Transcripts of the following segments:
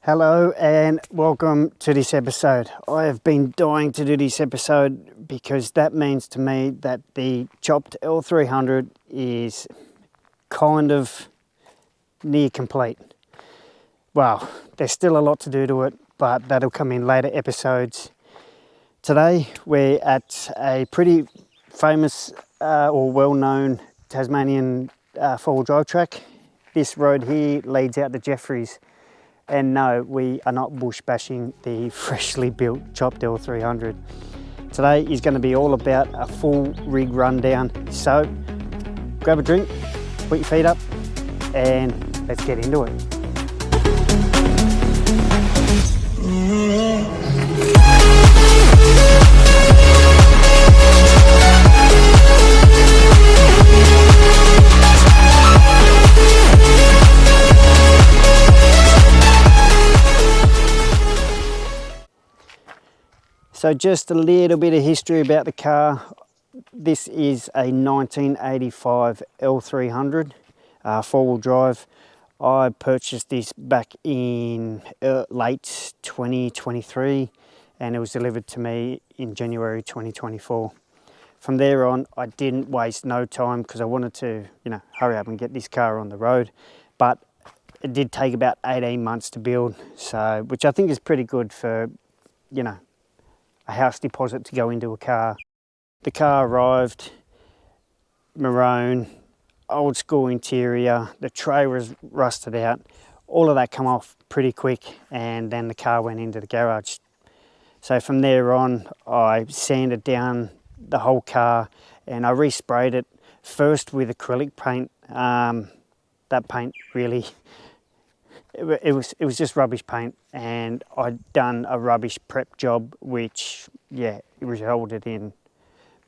Hello and welcome to this episode. I have been dying to do this episode because that means to me that the chopped L300 is kind of near complete. Well, there's still a lot to do to it, but that'll come in later episodes. Today we're at a pretty famous or well-known Tasmanian four-wheel drive track. This road here leads out to Jeffreys. And no, we are not bush bashing the freshly built chopped L300. Today is going to be all about a full rig rundown. So grab a drink, put your feet up, and let's get into it. So just a little bit of history about the car. This is a 1985 L300 four-wheel drive. I purchased this back in late 2023 and it was delivered to me in January 2024. From there on, I didn't waste no time because I wanted to, hurry up and get this car on the road. But it did take about 18 months to build, so which I think is pretty good for, a house deposit to go into a car. The car arrived, maroon, old school interior, the tray was rusted out, all of that come off pretty quick, and then the car went into the garage. So from there on, I sanded down the whole car and I resprayed it first with acrylic paint. That paint really, it was just rubbish paint, and I'd done a rubbish prep job, which it resulted in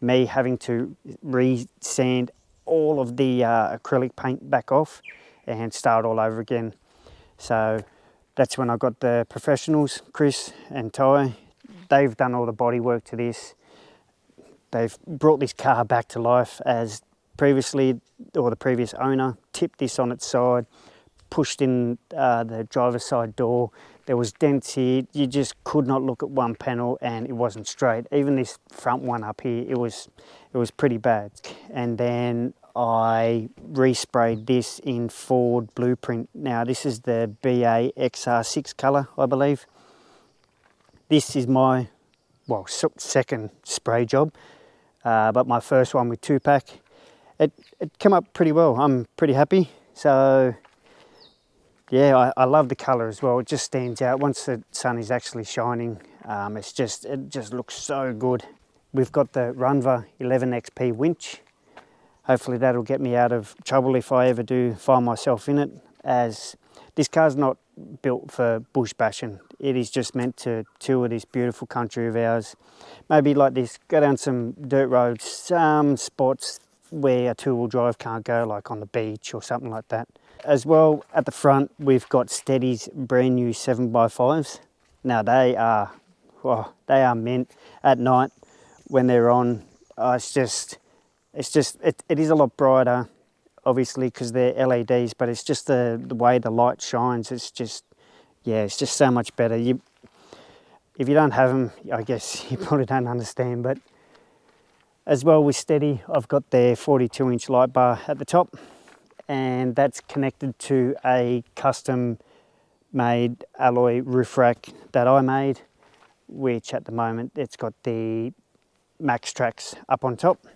me having to re-sand all of the acrylic paint back off and start all over again. So that's when I got the professionals, Chris and Ty. They've done all the body work to this. They've brought this car back to life as previously, or the previous owner tipped this on its side, pushed in the driver's side door. There was dents here. You just could not look at one panel and it wasn't straight. Even this front one up here, it was pretty bad. And then I resprayed this in Ford Blueprint. Now this is the BA XR6 colour, I believe. This is my second spray job, but my first one with 2-pack. It came up pretty well. I'm pretty happy. So yeah, I love the colour as well. It just stands out once the sun is actually shining. It just looks so good. We've got the RuNdOwN 11XP winch. Hopefully that'll get me out of trouble if I ever do find myself in it, as this car's not built for bush bashing. It is just meant to tour this beautiful country of ours. Maybe like this, go down some dirt roads, some spots where a two-wheel drive can't go, like on the beach or something like that. As well, at the front, we've got Steady's brand new 7x5s. Now they are mint at night when they're on. It is a lot brighter, obviously, because they're LEDs, but it's just the way the light shines. It's just so much better. If you don't have them, I guess you probably don't understand. But as well with Steady, I've got their 42-inch light bar at the top, and that's connected to a custom made alloy roof rack that I made, which at the moment it's got the Max Tracks up on top.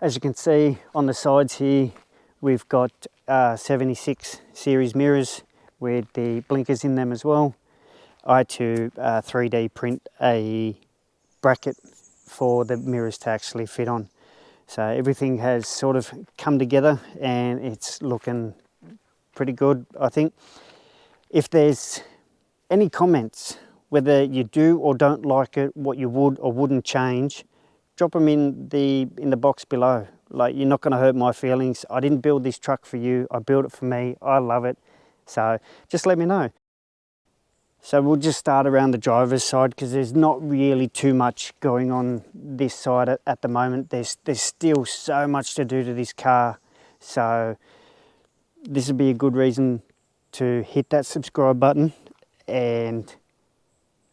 As you can see on the sides here, we've got 76 series mirrors with the blinkers in them as well. I had to 3D print a bracket for the mirrors to actually fit on. So everything has sort of come together and it's looking pretty good, I think. If there's any comments, whether you do or don't like it, what you would or wouldn't change, drop them in the box below. Like, you're not going to hurt my feelings. I didn't build this truck for you. I built it for me. I love it. So just let me know. So we'll just start around the driver's side because there's not really too much going on this side at the moment. There's still so much to do to this car. So this would be a good reason to hit that subscribe button and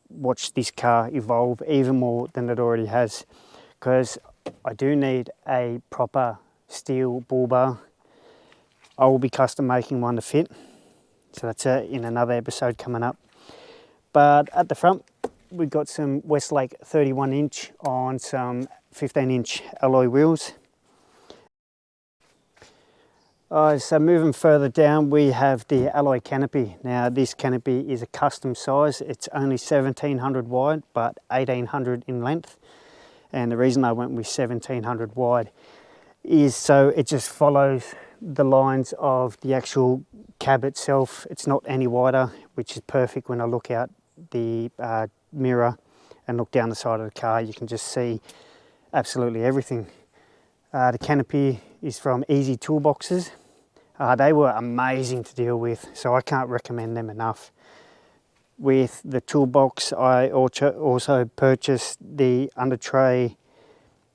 watch this car evolve even more than it already has, because I do need a proper steel bull bar. I will be custom making one to fit, so that's in another episode coming up. But at the front, we've got some Westlake 31 inch on some 15 inch alloy wheels. So moving further down, we have the alloy canopy. Now this canopy is a custom size. It's only 1700 wide, but 1800 in length. And the reason I went with 1700 wide is so it just follows the lines of the actual cab itself. It's not any wider, which is perfect when I look out the mirror and look down the side of the car. You can just see absolutely everything. The canopy is from Easy Toolboxes. They were amazing to deal with, so I can't recommend them enough. With the toolbox, I also purchased the under tray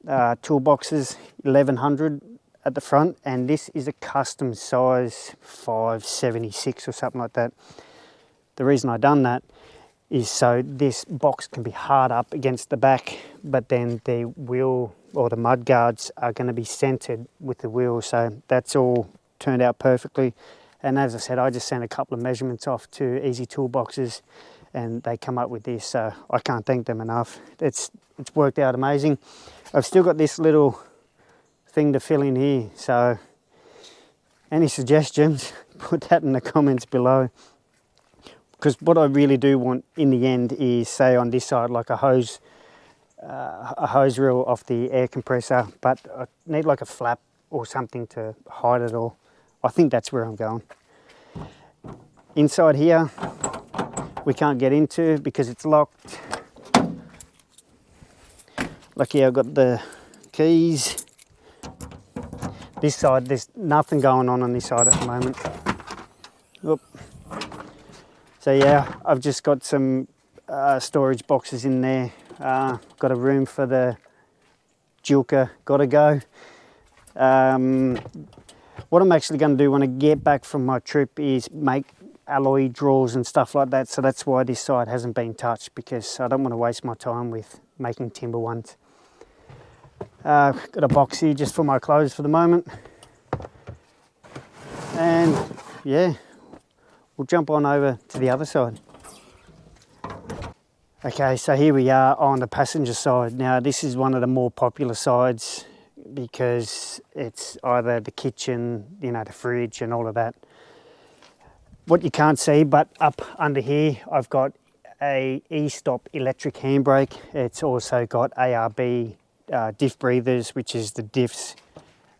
toolboxes 1100 at the front, and this is a custom size 576 or something like that. The reason I done that is so this box can be hard up against the back, but then the wheel or the mud guards are going to be centered with the wheel, so that's all turned out perfectly. And as I said, I just sent a couple of measurements off to Easy Toolboxes and they come up with this, so I can't thank them enough. It's worked out amazing. I've still got this little thing to fill in here, so any suggestions, put that in the comments below. Because what I really do want in the end is, say on this side, like a hose reel off the air compressor, but I need like a flap or something to hide it all. I think that's where I'm going. Inside here, we can't get into because it's locked. Lucky I've got the keys. This side, there's nothing going on this side at the moment. Oop. So yeah, I've just got some storage boxes in there. Got a room for the Julka, gotta go. What I'm actually going to do when I get back from my trip is make alloy drawers and stuff like that. So that's why this side hasn't been touched, because I don't want to waste my time with making timber ones. Got a box here just for my clothes for the moment. And yeah, we'll jump on over to the other side. Okay, so here we are on the passenger side. Now this is one of the more popular sides because it's either the kitchen, you know, the fridge and all of that. What you can't see, but up under here, I've got a e-stop electric handbrake. It's also got ARB diff breathers, which is the diffs,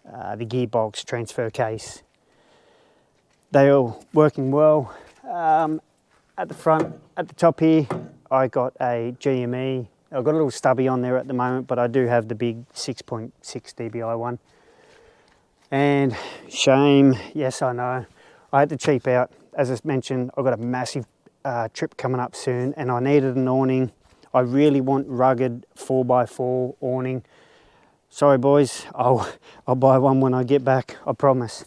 the gearbox transfer case. They're all working well. At the front, at the top here, I got a GME. I've got a little stubby on there at the moment, but I do have the big 6.6 dBi one. And shame, yes I know, I had to cheap out. As I mentioned, I've got a massive trip coming up soon and I needed an awning. I really want rugged 4x4 awning. Sorry boys, I'll buy one when I get back, I promise.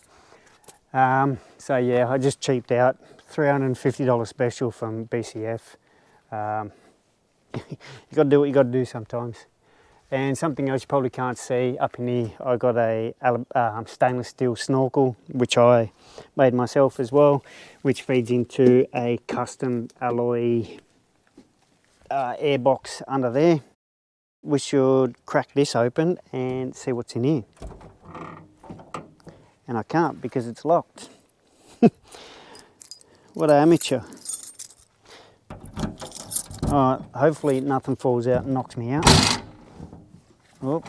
So yeah, I just cheaped out. $350 special from BCF. You got to do what you got to do sometimes. And something else you probably can't see up in here, I got a stainless steel snorkel, which I made myself as well, which feeds into a custom alloy air box under there. We should crack this open and see what's in here. And I can't because it's locked. What an amateur. Alright, hopefully nothing falls out and knocks me out. Oh.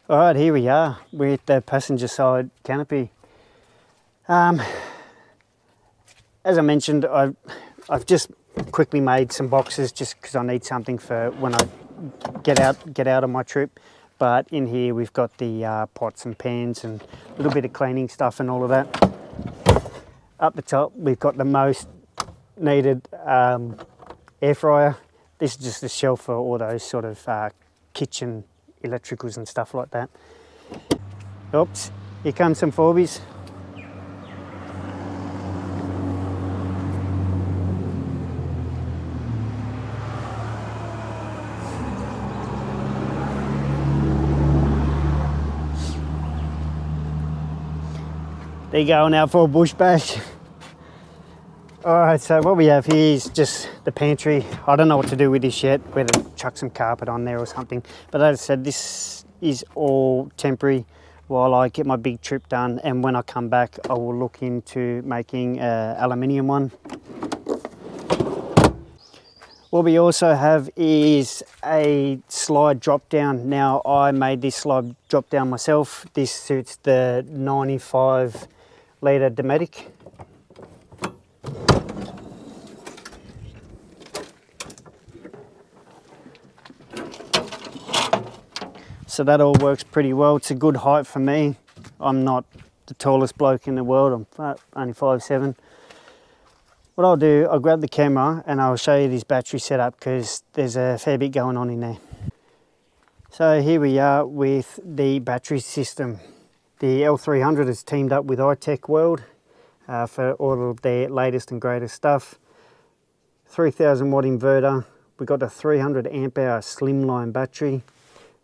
Alright, here we are with the passenger side canopy. As I mentioned, I've just quickly made some boxes just because I need something for when I get out on my trip. But in here we've got the pots and pans and a little bit of cleaning stuff and all of that. Up the top we've got the most needed air fryer. This is just a shelf for all those sort of kitchen electricals and stuff like that. Oops, here comes some Forbies. They're going out for a bush bash. Alright, so what we have here is just the pantry. I don't know what to do with this yet, whether to chuck some carpet on there or something. But as I said, this is all temporary while I get my big trip done. And when I come back, I will look into making an aluminium one. What we also have is a slide drop down. Now, I made this slide drop down myself. This suits the 95 litre Dometic. So that all works pretty well. It's a good height for me. I'm not the tallest bloke in the world. I'm only 5'7". What I'll do, I'll grab the camera and I'll show you this battery setup because there's a fair bit going on in there. So here we are with the battery system. The L300 has teamed up with iTech World for all of their latest and greatest stuff. 3000 watt inverter. We've got a 300 amp hour slimline battery,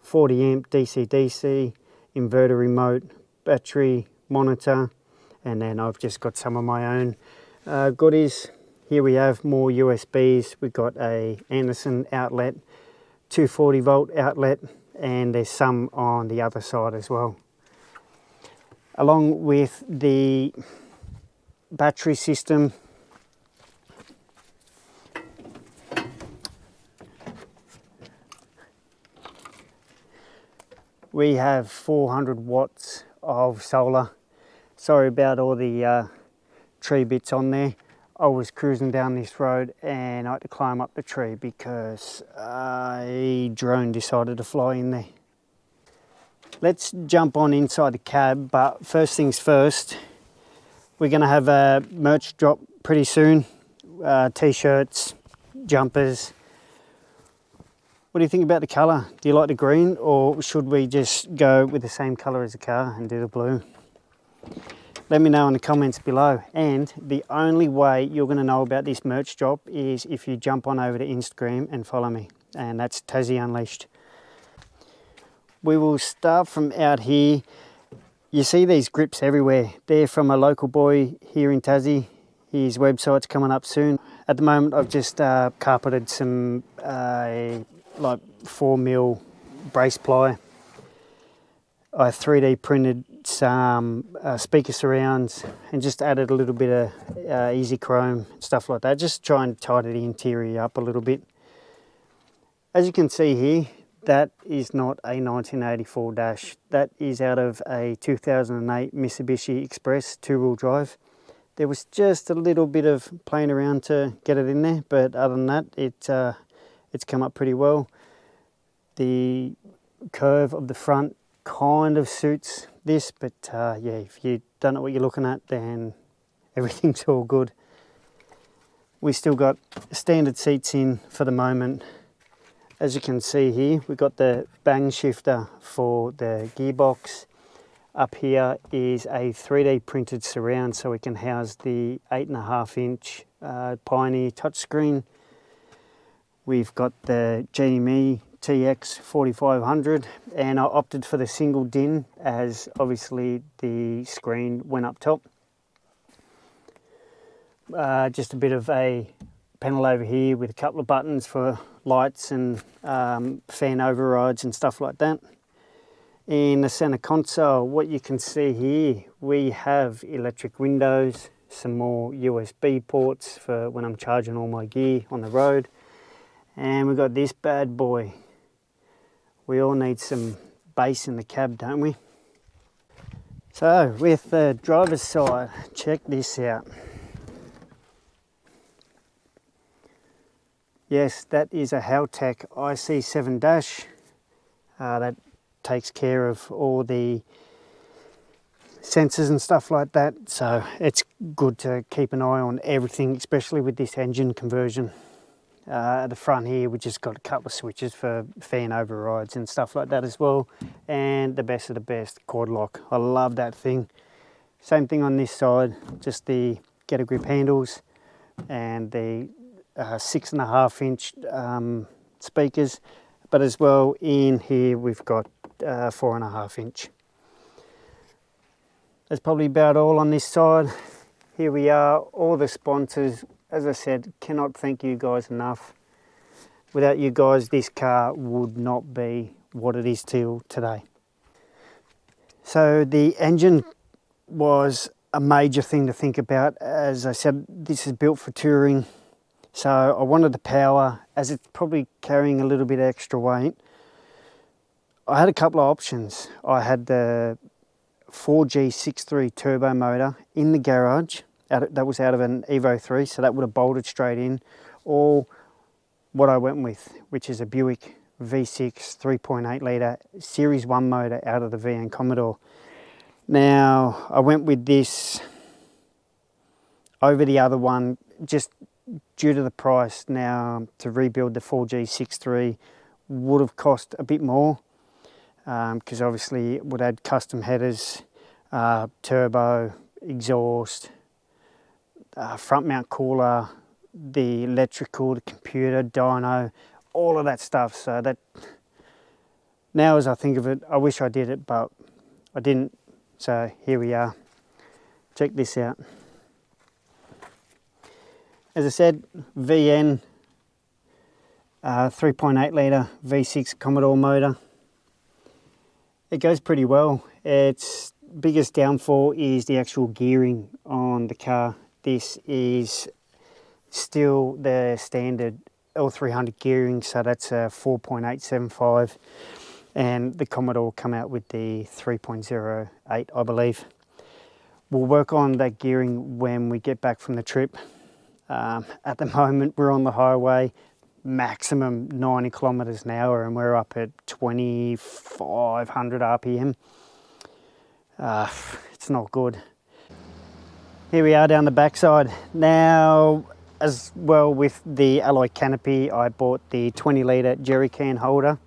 40 amp DC-DC, inverter remote, battery monitor, and then I've just got some of my own goodies. Here we have more USBs. We've got a Anderson outlet, 240 volt outlet, and there's some on the other side as well. Along with the battery system, we have 400 watts of solar. Sorry about all the tree bits on there. I was cruising down this road and I had to climb up the tree because a drone decided to fly in there. Let's jump on inside the cab, but first things first, we're going to have a merch drop pretty soon. T-shirts, jumpers. What do you think about the colour? Do you like the green, or should we just go with the same colour as the car and do the blue? Let me know in the comments below. And the only way you're going to know about this merch drop is if you jump on over to Instagram and follow me. And that's Tassie Unleashed. We will start from out here. You see these grips everywhere. They're from a local boy here in Tassie. His website's coming up soon. At the moment, I've just carpeted some like 4mm brace ply. I 3D printed some speaker surrounds and just added a little bit of easy chrome, stuff like that. Just try and tidy the interior up a little bit. As you can see here, that is not a 1984 dash. That is out of a 2008 Mitsubishi Express 2-wheel drive. There was just a little bit of playing around to get it in there, but other than that, it's come up pretty well. The curve of the front kind of suits this, but yeah, if you don't know what you're looking at, then everything's all good. We still got standard seats in for the moment. As you can see here, we've got the bang shifter for the gearbox. Up here is a 3D printed surround so we can house the 8.5-inch Pioneer touchscreen. We've got the GME TX 4500, and I opted for the single DIN as obviously the screen went up top. Just a bit of a panel over here with a couple of buttons for lights and fan overrides and stuff like that. In the center console, what you can see here, we have electric windows, some more USB ports for when I'm charging all my gear on the road, and we've got this bad boy. We all need some bass in the cab, don't we? So with the driver's side, check this out. Yes, that is a Haltech IC7 dash. That takes care of all the sensors and stuff like that, so it's good to keep an eye on everything, especially with this engine conversion. At the front here, we just got a couple of switches for fan overrides and stuff like that as well. And the best of the best, quad lock. I love that thing. Same thing on this side, just the Get a Grip handles and the 6.5 inch speakers. But as well in here, we've got 4.5 inch. That's probably about all on this side. Here we are, all the sponsors. As I said, cannot thank you guys enough. Without you guys, this car would not be what it is till today. So the engine was a major thing to think about. As I said, this is built for touring. So I wanted the power, as it's probably carrying a little bit extra weight. I had a couple of options. I had the 4G 6.3 turbo motor in the garage. That was out of an Evo 3, so that would have bolted straight in. Or what I went with, which is a Buick V6 3.8 litre Series 1 motor out of the V8 Commodore. Now, I went with this over the other one just due to the price. Now, to rebuild the 4G 6.3 would have cost a bit more because obviously it would add custom headers, turbo, exhaust, front mount cooler, the electrical, the computer, dyno, all of that stuff. So that, now as I think of it, I wish I did it, but I didn't. So here we are. Check this out. As I said, VN 3.8 litre V6 Commodore motor. It goes pretty well. Its biggest downfall is the actual gearing on the car. This is still the standard L300 gearing, so that's a 4.875, and the Commodore come out with the 3.08, I believe. We'll work on that gearing when we get back from the trip. At the moment, we're on the highway, maximum 90 kilometers an hour, and we're up at 2,500 RPM. It's not good. Here we are down the backside. Now, as well with the alloy canopy, I bought the 20 litre jerry can holder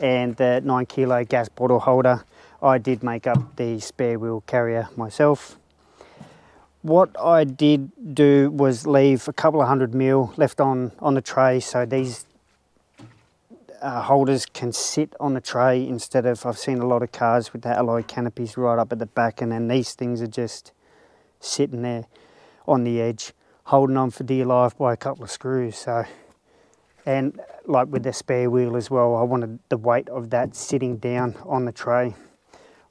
and the 9 kilo gas bottle holder. I did make up the spare wheel carrier myself. What I did do was leave a couple of 100 mil left on the tray, so these holders can sit on the tray instead of, I've seen a lot of cars with the alloy canopies right up at the back, and then these things are just sitting there on the edge, holding on for dear life by a couple of screws. So, and like with the spare wheel as well, I wanted the weight of that sitting down on the tray.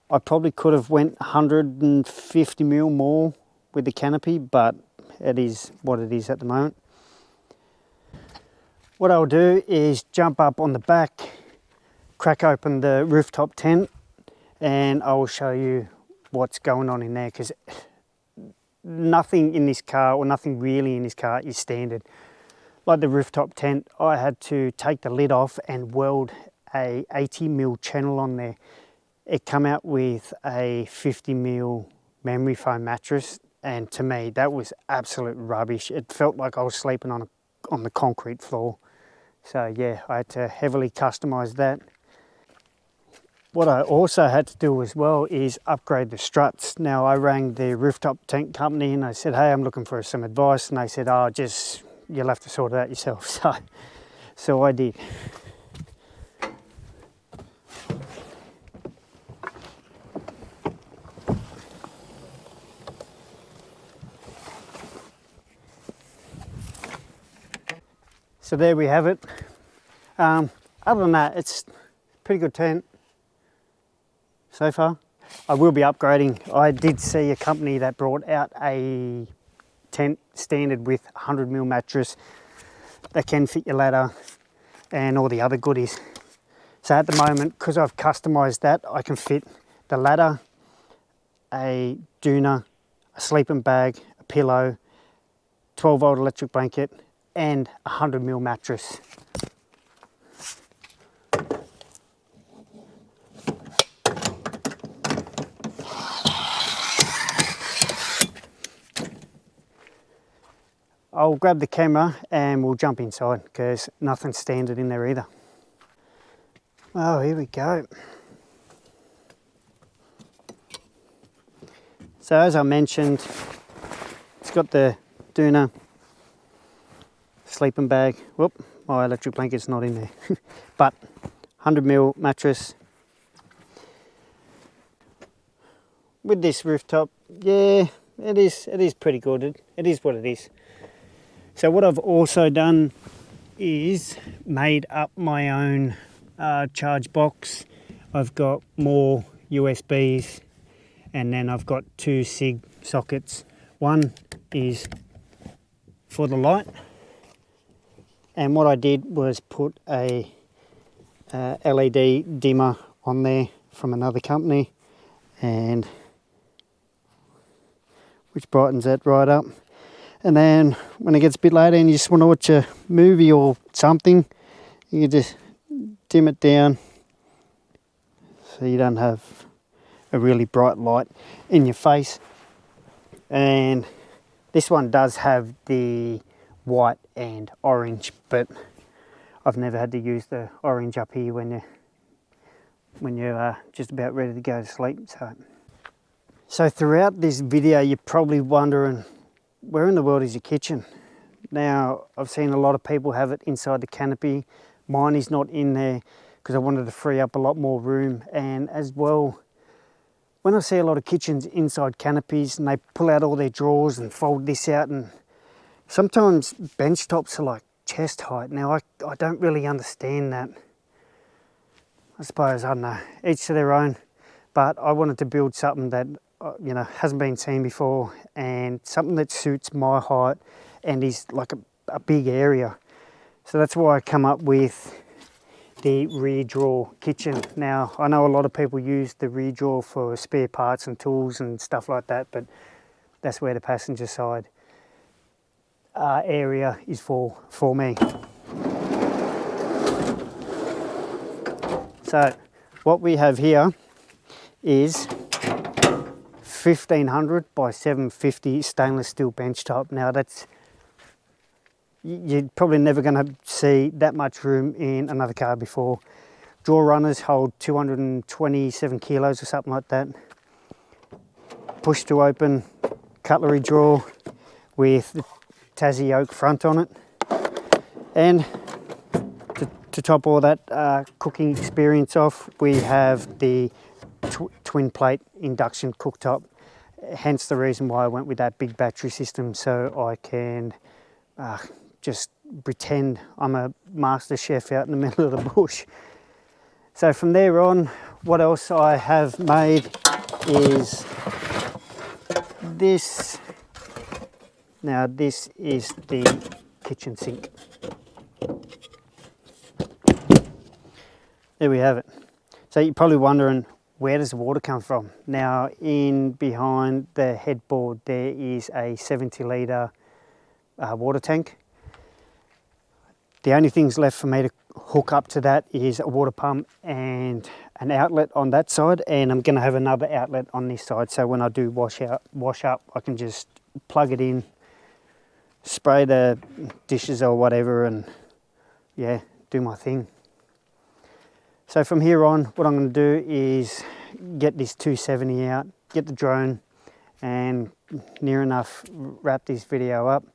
I probably could have went 150 mil more with the canopy, but it is what it is at the moment. What I'll do is jump up on the back, crack open the rooftop tent, and I will show you what's going on in there, because nothing in this car, or nothing really in this car, is standard. Like the rooftop tent, I had to take the lid off and weld a 80 mil channel on there. It come out with a 50 mil memory foam mattress, and to me that was absolute rubbish. It felt like I was sleeping on the concrete floor. So yeah, I had to heavily customize that. What I also had to do as well is upgrade the struts. Now, I rang the rooftop tent company and I said, hey, I'm looking for some advice, and they said, oh, you'll have to sort it out yourself. So I did. So there we have it. Other than that, it's a pretty good tent so far. I will be upgrading. I did see a company that brought out a tent standard with 100 mil mattress that can fit your ladder and all the other goodies. So at the moment, because I've customized that, I can fit the ladder, a doona, a sleeping bag, a pillow, 12-volt electric blanket, and a 100 mil mattress. I'll grab the camera and we'll jump inside because nothing's standard in there either. Oh, here we go. So as I mentioned, it's got the Doona sleeping bag. Whoop, my electric blanket's not in there. But 100mm mattress. With this rooftop, yeah, it is pretty good. It is what it is. So what I've also done is made up my own charge box. I've got more USBs, and then I've got 2 SIG sockets. One is for the light, and what I did was put a LED dimmer on there from another company, and which brightens that right up. And then when it gets a bit later and you just want to watch a movie or something, you can just dim it down so you don't have a really bright light in your face. And this one does have the white and orange, but I've never had to use the orange up here when you're just about ready to go to sleep. So throughout this video, you're probably wondering, where in the world is your kitchen? Now, I've seen a lot of people have it inside the canopy. Mine is not in there because I wanted to free up a lot more room. And as well, when I see a lot of kitchens inside canopies and they pull out all their drawers and fold this out, and sometimes bench tops are like chest height. Now, I don't really understand that. I suppose, I don't know, each to their own. But I wanted to build something that hasn't been seen before, and something that suits my height and is like a big area. So that's why I come up with the rear drawer kitchen. Now, I know a lot of people use the rear drawer for spare parts and tools and stuff like that, but that's where the passenger side area is for me. So what we have here is 1500 by 750 stainless steel bench top. Now that's, you're probably never going to see that much room in another car before. Drawer runners hold 227 kilos or something like that. Push to open cutlery drawer with the Tassie oak front on it. And to top all that cooking experience off, we have the twin plate induction cooktop, hence the reason why I went with that big battery system, so I can just pretend I'm a master chef out in the middle of the bush. So from there on, what else I have made is this. Now this is the kitchen sink. There we have it. So you're probably wondering, where does the water come from? Now, in behind the headboard, there is a 70-litre water tank. The only things left for me to hook up to that is a water pump and an outlet on that side, and I'm going to have another outlet on this side, so when I do wash up, I can just plug it in, spray the dishes or whatever, and yeah, do my thing. So from here on, what I'm going to do is get this 270 out, get the drone, and near enough wrap this video up.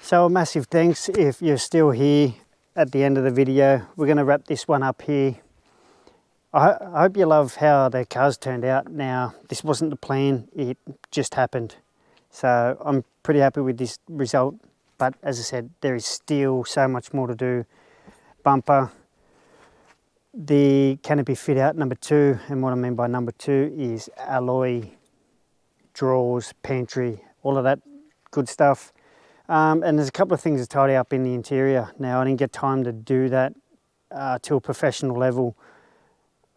So a massive thanks if you're still here at the end of the video. We're going to wrap this one up here. I hope you love how the cars turned out. Now, this wasn't the plan, it just happened. So I'm pretty happy with this result, but as I said, there is still so much more to do. Bumper, the canopy fit out number 2, and what I mean by number 2 is alloy, drawers, pantry, all of that good stuff. And there's a couple of things to tidy up in the interior. Now, I didn't get time to do that to a professional level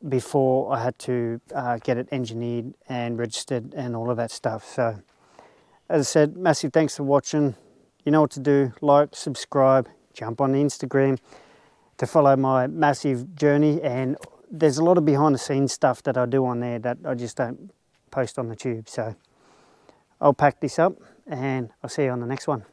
before I had to get it engineered and registered and all of that stuff. So as I said, massive thanks for watching. You know what to do: like, subscribe, jump on Instagram to follow my massive journey. And there's a lot of behind the scenes stuff that I do on there that I just don't post on the tube. So I'll pack this up and I'll see you on the next one.